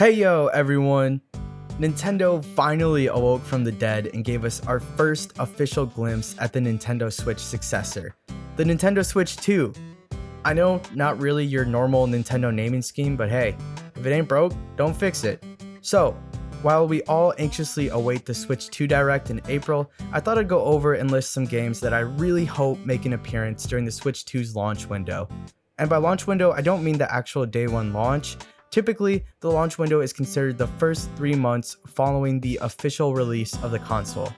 Hey yo, everyone! Nintendo finally awoke from the dead and gave us our first official glimpse at the Nintendo Switch successor, the Nintendo Switch 2. I know, not really your normal Nintendo naming scheme, but hey, if it ain't broke, don't fix it. So, while we all anxiously await the Switch 2 Direct in April, I thought I'd go over and list some games that I really hope make an appearance during the Switch 2's launch window. And by launch window, I don't mean the actual day one launch. Typically, the launch window is considered the first 3 months following the official release of the console.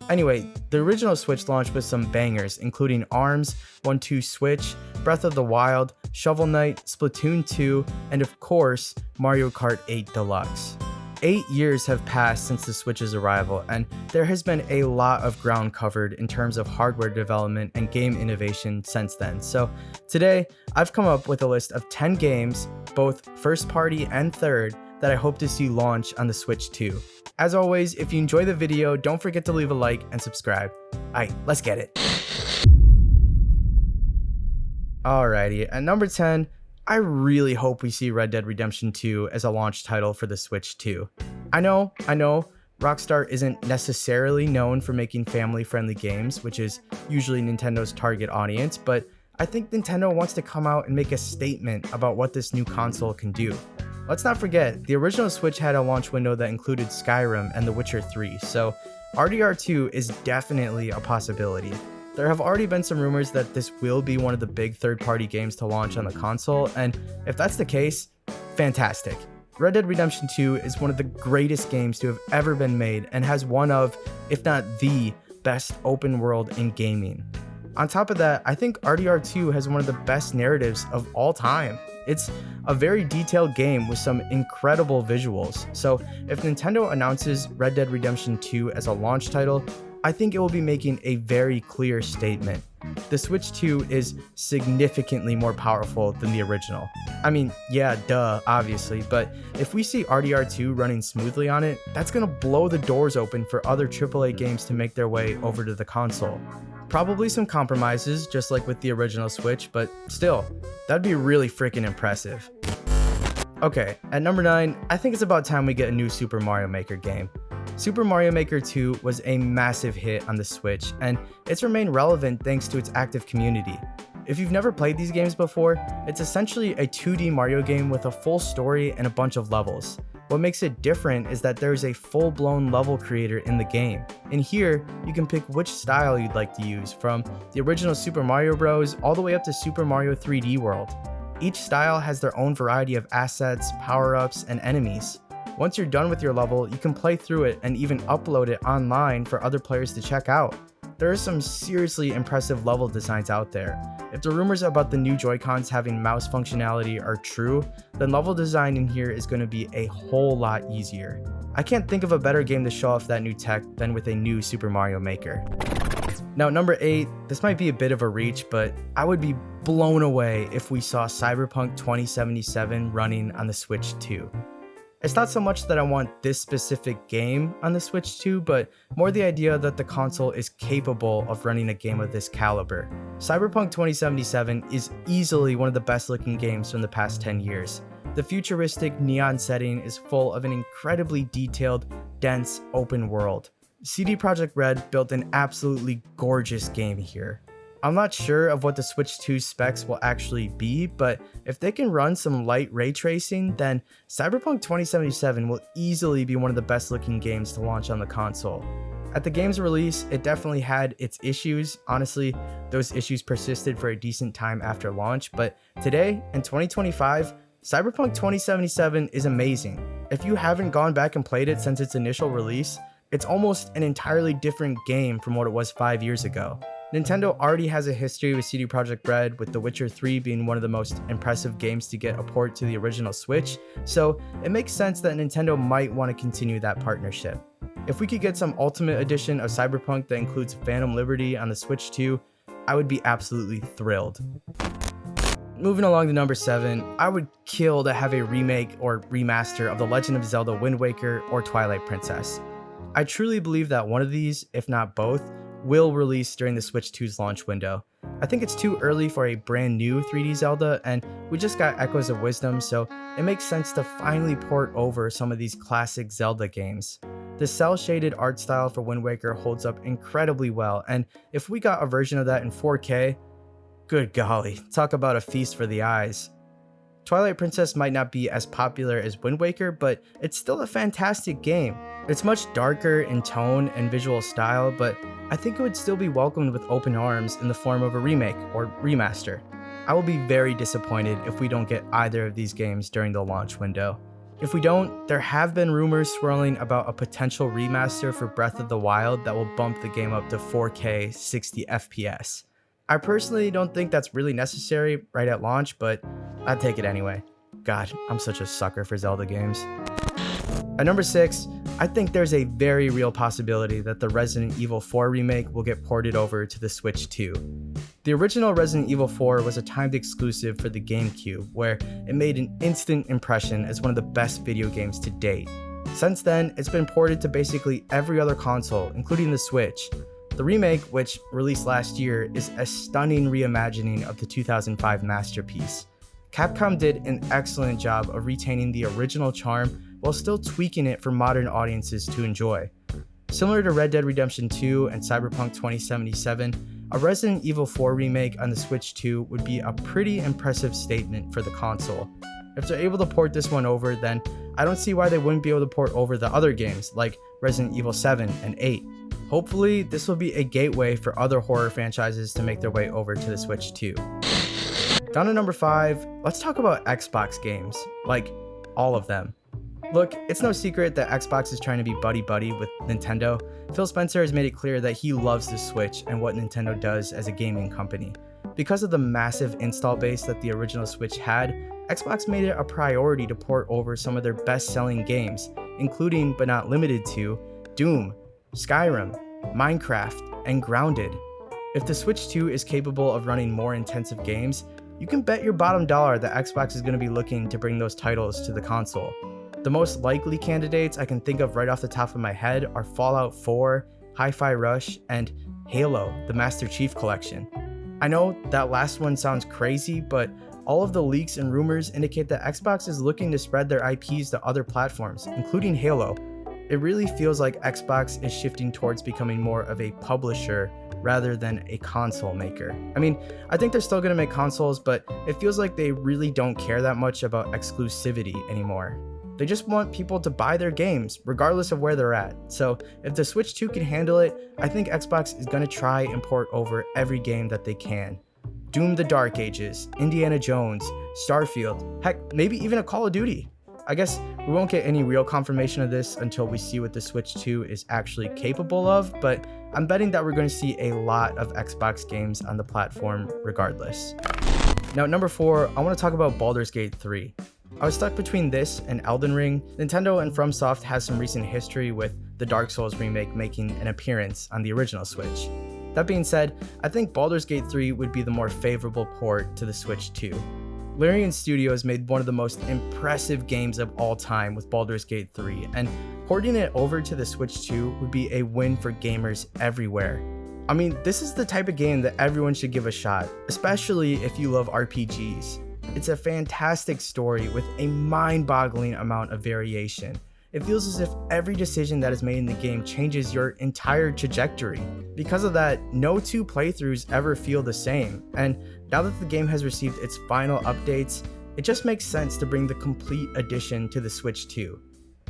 Anyway, the original Switch launched with some bangers, including ARMS, 1-2 Switch, Breath of the Wild, Shovel Knight, Splatoon 2, and of course, Mario Kart 8 Deluxe. 8 years have passed since the Switch's arrival, and there has been a lot of ground covered in terms of hardware development and game innovation since then. So today, I've come up with a list of 10 games, both first party and third, that I hope to see launch on the Switch 2. As always, if you enjoy the video, don't forget to leave a like and subscribe. Alright, let's get it. Alrighty, at number 10, I really hope we see Red Dead Redemption 2 as a launch title for the Switch 2. I know, Rockstar isn't necessarily known for making family-friendly games, which is usually Nintendo's target audience, but I think Nintendo wants to come out and make a statement about what this new console can do. Let's not forget, the original Switch had a launch window that included Skyrim and The Witcher 3, so RDR2 is definitely a possibility. There have already been some rumors that this will be one of the big third-party games to launch on the console, and if that's the case, fantastic. Red Dead Redemption 2 is one of the greatest games to have ever been made and has one of, if not the, best open world in gaming. On top of that, I think RDR2 has one of the best narratives of all time. It's a very detailed game with some incredible visuals, so if Nintendo announces Red Dead Redemption 2 as a launch title, I think it will be making a very clear statement. The Switch 2 is significantly more powerful than the original. I mean, yeah, duh, obviously, but if we see RDR2 running smoothly on it, that's gonna blow the doors open for other AAA games to make their way over to the console. Probably some compromises, just like with the original Switch, but still, that'd be really freaking impressive. Okay, at number 9, I think it's about time we get a new Super Mario Maker game. Super Mario Maker 2 was a massive hit on the Switch, and it's remained relevant thanks to its active community. If you've never played these games before, it's essentially a 2D Mario game with a full story and a bunch of levels. What makes it different is that there's a full-blown level creator in the game. In here, you can pick which style you'd like to use, from the original Super Mario Bros. All the way up to Super Mario 3D World. Each style has their own variety of assets, power-ups, and enemies. Once you're done with your level, you can play through it and even upload it online for other players to check out. There are some seriously impressive level designs out there. If the rumors about the new Joy-Cons having mouse functionality are true, then level design in here is going to be a whole lot easier. I can't think of a better game to show off that new tech than with a new Super Mario Maker. Now, number 8, this might be a bit of a reach, but I would be blown away if we saw Cyberpunk 2077 running on the Switch 2. It's not so much that I want this specific game on the Switch 2, but more the idea that the console is capable of running a game of this caliber. Cyberpunk 2077 is easily one of the best looking games from the past 10 years. The futuristic neon setting is full of an incredibly detailed, dense open world. CD Projekt Red built an absolutely gorgeous game here. I'm not sure of what the Switch 2 specs will actually be, but if they can run some light ray tracing, then Cyberpunk 2077 will easily be one of the best looking games to launch on the console. At the game's release, it definitely had its issues. Honestly, those issues persisted for a decent time after launch, but today, in 2025, Cyberpunk 2077 is amazing. If you haven't gone back and played it since its initial release, it's almost an entirely different game from what it was 5 years ago. Nintendo already has a history with CD Projekt Red, with The Witcher 3 being one of the most impressive games to get a port to the original Switch, so it makes sense that Nintendo might want to continue that partnership. If we could get some Ultimate Edition of Cyberpunk that includes Phantom Liberty on the Switch 2, I would be absolutely thrilled. Moving along to number 7, I would kill to have a remake or remaster of The Legend of Zelda Wind Waker or Twilight Princess. I truly believe that one of these, if not both, will release during the Switch 2's launch window. I think it's too early for a brand new 3D Zelda, and we just got Echoes of Wisdom, so it makes sense to finally port over some of these classic Zelda games. The cel-shaded art style for Wind Waker holds up incredibly well, and if we got a version of that in 4K, good golly, talk about a feast for the eyes. Twilight Princess might not be as popular as Wind Waker, but it's still a fantastic game. It's much darker in tone and visual style, but I think it would still be welcomed with open arms in the form of a remake or remaster. I will be very disappointed if we don't get either of these games during the launch window. If we don't, there have been rumors swirling about a potential remaster for Breath of the Wild that will bump the game up to 4K 60 FPS. I personally don't think that's really necessary right at launch, but I'd take it anyway. God, I'm such a sucker for Zelda games. At number 6, I think there's a very real possibility that the Resident Evil 4 remake will get ported over to the Switch 2. The original Resident Evil 4 was a timed exclusive for the GameCube, where it made an instant impression as one of the best video games to date. Since then, it's been ported to basically every other console, including the Switch. The remake, which released last year, is a stunning reimagining of the 2005 masterpiece. Capcom did an excellent job of retaining the original charm while still tweaking it for modern audiences to enjoy. Similar to Red Dead Redemption 2 and Cyberpunk 2077, a Resident Evil 4 remake on the Switch 2 would be a pretty impressive statement for the console. If they're able to port this one over, then I don't see why they wouldn't be able to port over the other games like Resident Evil 7 and 8. Hopefully, this will be a gateway for other horror franchises to make their way over to the Switch too. Down to number 5, let's talk about Xbox games, like all of them. Look, it's no secret that Xbox is trying to be buddy-buddy with Nintendo. Phil Spencer has made it clear that he loves the Switch and what Nintendo does as a gaming company. Because of the massive install base that the original Switch had, Xbox made it a priority to port over some of their best-selling games, including but not limited to Doom, Skyrim, Minecraft, and Grounded. If the Switch 2 is capable of running more intensive games, you can bet your bottom dollar that Xbox is going to be looking to bring those titles to the console. The most likely candidates I can think of right off the top of my head are Fallout 4, Hi-Fi Rush, and Halo, the Master Chief Collection. I know that last one sounds crazy, but all of the leaks and rumors indicate that Xbox is looking to spread their IPs to other platforms, including Halo. It really feels like Xbox is shifting towards becoming more of a publisher rather than a console maker. I mean, I think they're still going to make consoles, but it feels like they really don't care that much about exclusivity anymore. They just want people to buy their games, regardless of where they're at. So if the Switch 2 can handle it, I think Xbox is going to try and port over every game that they can. Doom the Dark Ages, Indiana Jones, Starfield, heck, maybe even a Call of Duty. I guess we won't get any real confirmation of this until we see what the Switch 2 is actually capable of, but I'm betting that we're going to see a lot of Xbox games on the platform regardless. Now at number 4, I want to talk about Baldur's Gate 3. I was stuck between this and Elden Ring. Nintendo and FromSoft has some recent history with the Dark Souls remake making an appearance on the original Switch. That being said, I think Baldur's Gate 3 would be the more favorable port to the Switch 2. Larian Studios made one of the most impressive games of all time with Baldur's Gate 3, and porting it over to the Switch 2 would be a win for gamers everywhere. I mean, this is the type of game that everyone should give a shot, especially if you love RPGs. It's a fantastic story with a mind-boggling amount of variation. It feels as if every decision that is made in the game changes your entire trajectory. Because of that, no two playthroughs ever feel the same, and now that the game has received its final updates, it just makes sense to bring the complete edition to the Switch 2.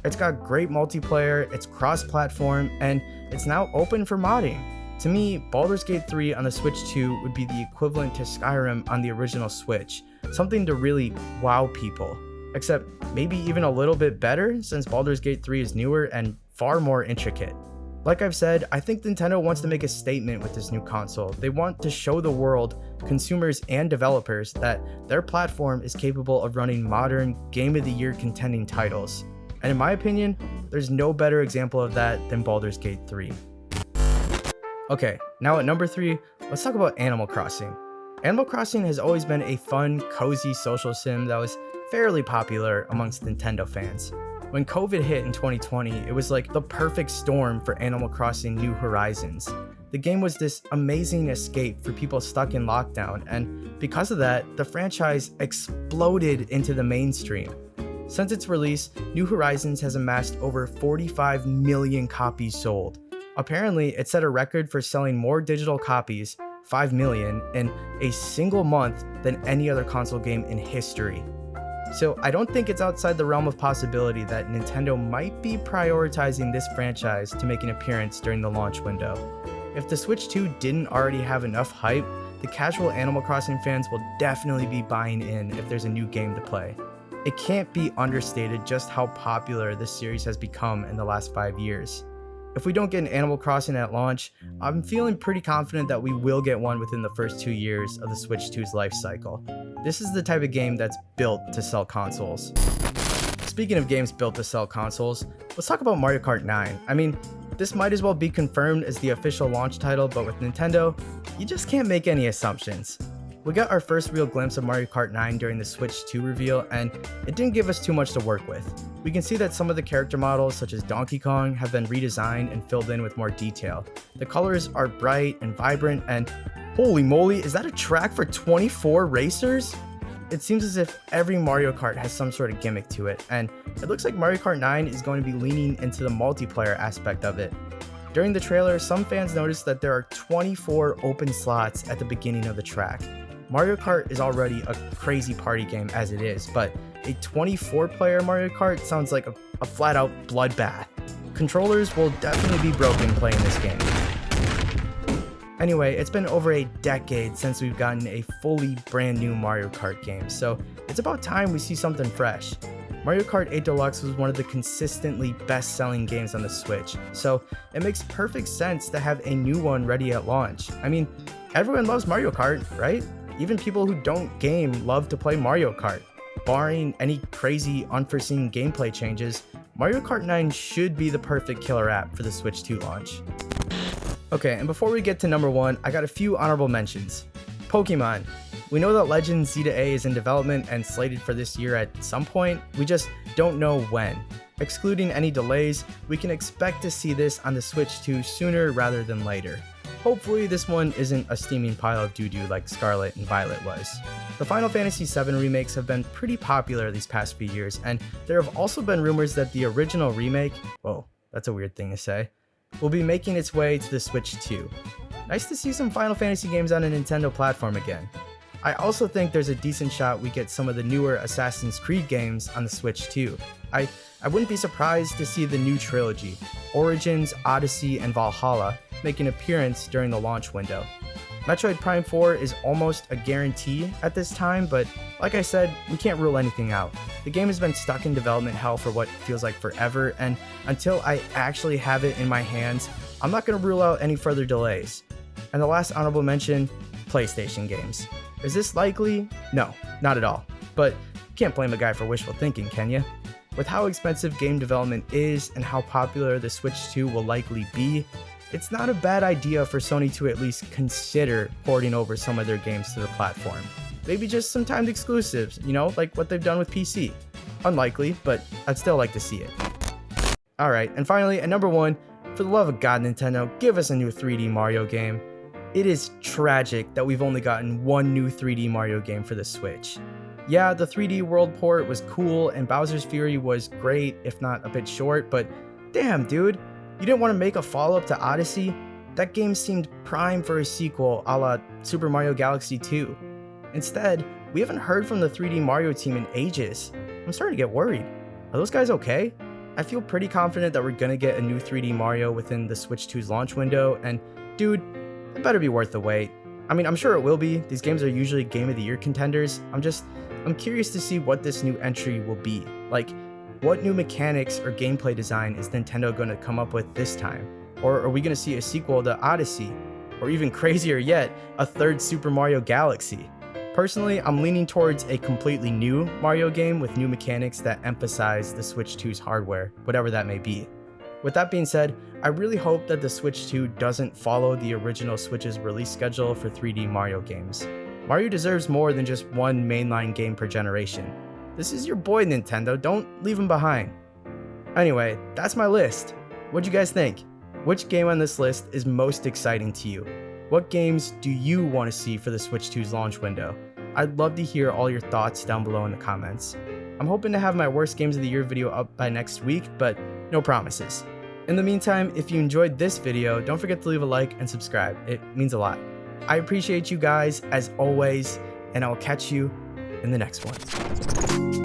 It's got great multiplayer, it's cross-platform, and it's now open for modding. To me, Baldur's Gate 3 on the Switch 2 would be the equivalent to Skyrim on the original Switch, something to really wow people. Except maybe even a little bit better since Baldur's Gate 3 is newer and far more intricate. Like I've said, I think Nintendo wants to make a statement with this new console. They want to show the world, consumers and developers, that their platform is capable of running modern, Game of the Year contending titles. And in my opinion, there's no better example of that than Baldur's Gate 3. Okay, now at number 3, let's talk about Animal Crossing. Animal Crossing has always been a fun, cozy social sim that was fairly popular amongst Nintendo fans. When COVID hit in 2020, it was like the perfect storm for Animal Crossing New Horizons. The game was this amazing escape for people stuck in lockdown, and because of that, the franchise exploded into the mainstream. Since its release, New Horizons has amassed over 45 million copies sold. Apparently, it set a record for selling more digital copies, 5 million, in a single month than any other console game in history. So I don't think it's outside the realm of possibility that Nintendo might be prioritizing this franchise to make an appearance during the launch window. If the Switch 2 didn't already have enough hype, the casual Animal Crossing fans will definitely be buying in if there's a new game to play. It can't be understated just how popular this series has become in the last 5 years. If we don't get an Animal Crossing at launch, I'm feeling pretty confident that we will get one within the first 2 years of the Switch 2's life cycle. This is the type of game that's built to sell consoles. Speaking of games built to sell consoles, let's talk about Mario Kart 9. I mean, this might as well be confirmed as the official launch title, but with Nintendo, you just can't make any assumptions. We got our first real glimpse of Mario Kart 9 during the Switch 2 reveal, and it didn't give us too much to work with. We can see that some of the character models, such as Donkey Kong, have been redesigned and filled in with more detail. The colors are bright and vibrant, and holy moly, is that a track for 24 racers? It seems as if every Mario Kart has some sort of gimmick to it, and it looks like Mario Kart 9 is going to be leaning into the multiplayer aspect of it. During the trailer, some fans noticed that there are 24 open slots at the beginning of the track. Mario Kart is already a crazy party game as it is, but a 24-player Mario Kart sounds like a flat-out bloodbath. Controllers will definitely be broken playing this game. Anyway, it's been over a decade since we've gotten a fully brand new Mario Kart game, so it's about time we see something fresh. Mario Kart 8 Deluxe was one of the consistently best-selling games on the Switch, so it makes perfect sense to have a new one ready at launch. I mean, everyone loves Mario Kart, right? Even people who don't game love to play Mario Kart. Barring any crazy unforeseen gameplay changes, Mario Kart 9 should be the perfect killer app for the Switch 2 launch. Okay, and before we get to number 1, I got a few honorable mentions. Pokemon. We know that Legend Z-A is in development and slated for this year at some point, we just don't know when. Excluding any delays, we can expect to see this on the Switch 2 sooner rather than later. Hopefully this one isn't a steaming pile of doo-doo like Scarlet and Violet was. The Final Fantasy VII remakes have been pretty popular these past few years, and there have also been rumors that the original remake, whoa, that's a weird thing to say, will be making its way to the Switch 2. Nice to see some Final Fantasy games on a Nintendo platform again. I also think there's a decent shot we get some of the newer Assassin's Creed games on the Switch 2. I wouldn't be surprised to see the new trilogy, Origins, Odyssey, and Valhalla, make an appearance during the launch window. Metroid Prime 4 is almost a guarantee at this time, but like I said, we can't rule anything out. The game has been stuck in development hell for what feels like forever, and until I actually have it in my hands, I'm not going to rule out any further delays. And the last honorable mention, PlayStation games. Is this likely? No, not at all. But you can't blame a guy for wishful thinking, can you? With how expensive game development is and how popular the Switch 2 will likely be, it's not a bad idea for Sony to at least consider porting over some of their games to the platform. Maybe just some timed exclusives, like what they've done with PC. Unlikely, but I'd still like to see it. Alright, and finally, at number 1, for the love of God, Nintendo, give us a new 3D Mario game. It is tragic that we've only gotten one new 3D Mario game for the Switch. Yeah, the 3D World port was cool, and Bowser's Fury was great, if not a bit short, but damn, dude. You didn't want to make a follow-up to Odyssey? That game seemed prime for a sequel a la Super Mario Galaxy 2. Instead, we haven't heard from the 3D Mario team in ages. I'm starting to get worried. Are those guys okay? I feel pretty confident that we're gonna get a new 3D Mario within the Switch 2's launch window, and dude, it better be worth the wait. I mean, I'm sure it will be. These games are usually Game of the Year contenders. I'm curious to see what this new entry will be. Like, what new mechanics or gameplay design is Nintendo going to come up with this time? Or are we going to see a sequel to Odyssey? Or even crazier yet, a third Super Mario Galaxy? Personally, I'm leaning towards a completely new Mario game with new mechanics that emphasize the Switch 2's hardware, whatever that may be. With that being said, I really hope that the Switch 2 doesn't follow the original Switch's release schedule for 3D Mario games. Mario deserves more than just one mainline game per generation. This is your boy, Nintendo, don't leave him behind. Anyway, that's my list. What'd you guys think? Which game on this list is most exciting to you? What games do you want to see for the Switch 2's launch window? I'd love to hear all your thoughts down below in the comments. I'm hoping to have my worst games of the year video up by next week, but no promises. In the meantime, if you enjoyed this video, don't forget to leave a like and subscribe. It means a lot. I appreciate you guys as always, and I will catch you in the next one.